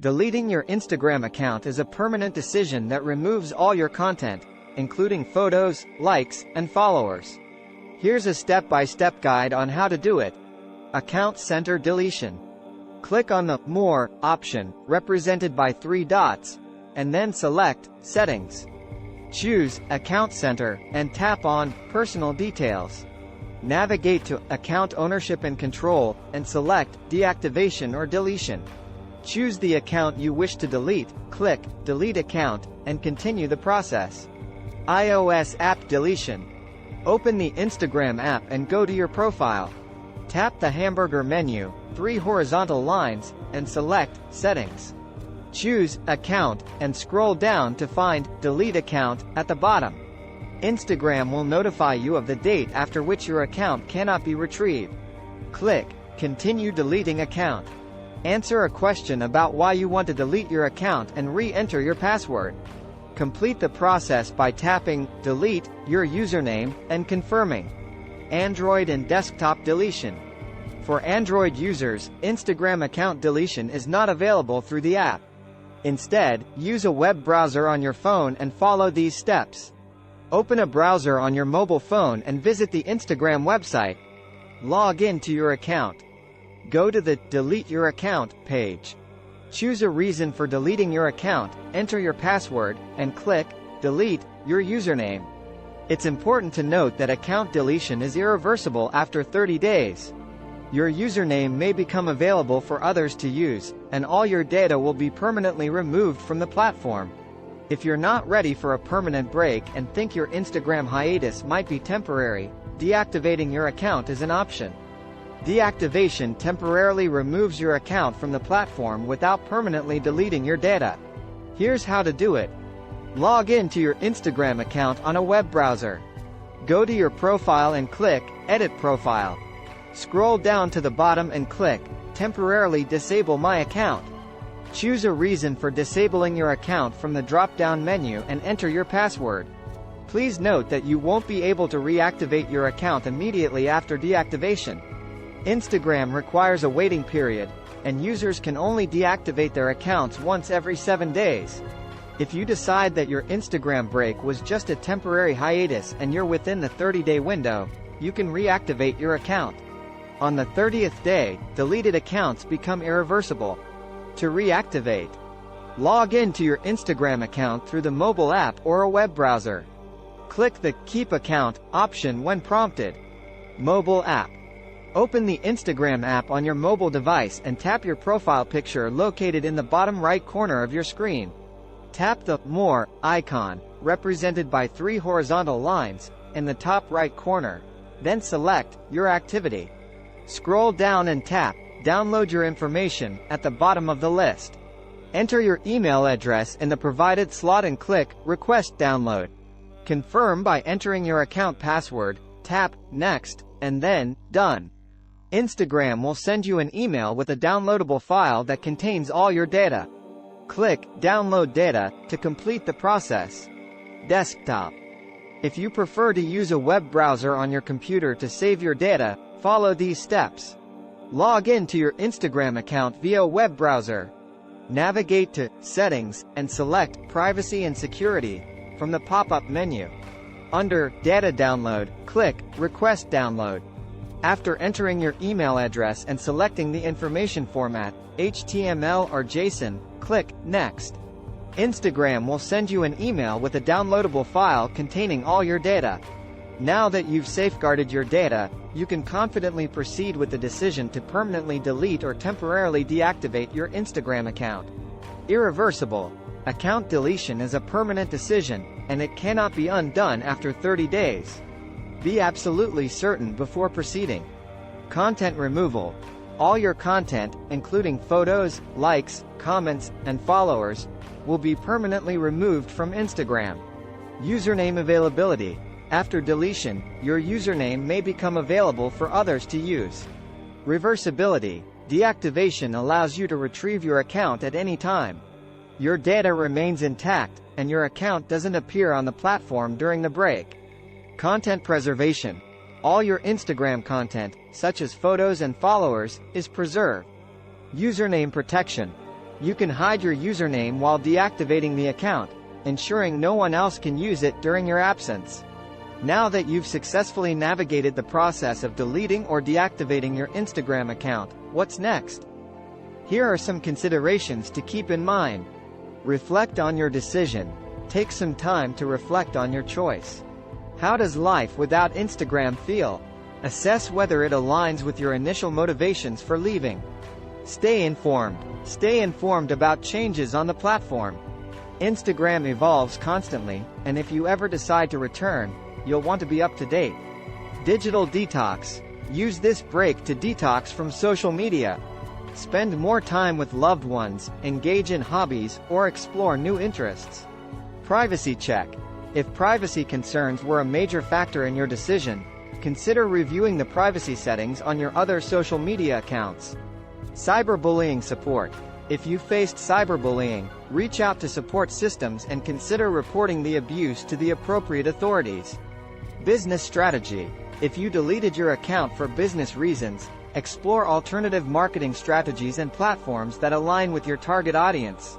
Deleting your Instagram account is a permanent decision that removes all your content, including photos, likes, and followers. Here's a step-by-step guide on how to do it. Account Center Deletion. Click on the More option, represented by 3 dots, and then select Settings. Choose Account Center, and tap on Personal Details. Navigate to Account Ownership and Control, and select Deactivation or Deletion. Choose the account you wish to delete, click Delete Account, and continue the process. iOS App Deletion. Open the Instagram app and go to your profile. Tap the hamburger menu, 3 horizontal lines, and select Settings. Choose Account, and scroll down to find Delete Account at the bottom. Instagram will notify you of the date after which your account cannot be retrieved. Click Continue Deleting Account. Answer a question about why you want to delete your account and re-enter your password. Complete the process by tapping Delete your username and confirming. Android and desktop deletion. For Android users, Instagram account deletion is not available through the app. Instead, use a web browser on your phone and follow these steps. Open a browser on your mobile phone and visit the Instagram website. Log in to your account. Go to the Delete Your Account page. Choose a reason for deleting your account, enter your password, and click Delete your username. It's important to note that account deletion is irreversible after 30 days. Your username may become available for others to use, and all your data will be permanently removed from the platform. If you're not ready for a permanent break and think your Instagram hiatus might be temporary, deactivating your account is an option. Deactivation temporarily removes your account from the platform without permanently deleting your data. Here's how to do it. Log in to your Instagram account on a web browser. Go to your profile and click Edit Profile. Scroll down to the bottom and click Temporarily Disable My Account. Choose a reason for disabling your account from the drop-down menu and enter your password. Please note that you won't be able to reactivate your account immediately after deactivation. Instagram requires a waiting period, and users can only deactivate their accounts once every 7 days. If you decide that your Instagram break was just a temporary hiatus and you're within the 30-day window, you can reactivate your account. On the 30th day, deleted accounts become irreversible. To reactivate, log in to your Instagram account through the mobile app or a web browser. Click the Keep Account option when prompted. Mobile app. Open the Instagram app on your mobile device and tap your profile picture located in the bottom right corner of your screen. Tap the More icon, represented by 3 horizontal lines, in the top right corner. Then select Your Activity. Scroll down and tap Download Your Information at the bottom of the list. Enter your email address in the provided slot and click Request Download. Confirm by entering your account password, tap Next, and then Done. Instagram will send you an email with a downloadable file that contains all your data. Click Download Data to complete the process. Desktop. If you prefer to use a web browser on your computer to save your data, follow these steps. Log in to your Instagram account via web browser. Navigate to Settings and select Privacy and Security from the pop-up menu. Under Data Download, click Request Download. After entering your email address and selecting the information format, HTML or JSON, click Next. Instagram will send you an email with a downloadable file containing all your data. Now that you've safeguarded your data, you can confidently proceed with the decision to permanently delete or temporarily deactivate your Instagram account. Irreversible. Account deletion is a permanent decision, and it cannot be undone after 30 days. Be absolutely certain before proceeding. Content removal. All your content, including photos, likes, comments, and followers, will be permanently removed from Instagram. Username availability. After deletion, your username may become available for others to use. Reversibility. Deactivation allows you to retrieve your account at any time. Your data remains intact, and your account doesn't appear on the platform during the break. Content preservation. All your Instagram content, such as photos and followers, is preserved. Username protection. You can hide your username while deactivating the account, ensuring no one else can use it during your absence. Now that you've successfully navigated the process of deleting or deactivating your Instagram account, what's next? Here are some considerations to keep in mind. Reflect on your decision. Take some time to reflect on your choice. How does life without Instagram feel? Assess whether it aligns with your initial motivations for leaving. Stay informed. Stay informed about changes on the platform. Instagram evolves constantly, and if you ever decide to return, you'll want to be up to date. Digital detox. Use this break to detox from social media. Spend more time with loved ones, engage in hobbies, or explore new interests. Privacy check. If privacy concerns were a major factor in your decision, consider reviewing the privacy settings on your other social media accounts. Cyberbullying support. If you faced cyberbullying, reach out to support systems and consider reporting the abuse to the appropriate authorities. Business strategy. If you deleted your account for business reasons, explore alternative marketing strategies and platforms that align with your target audience.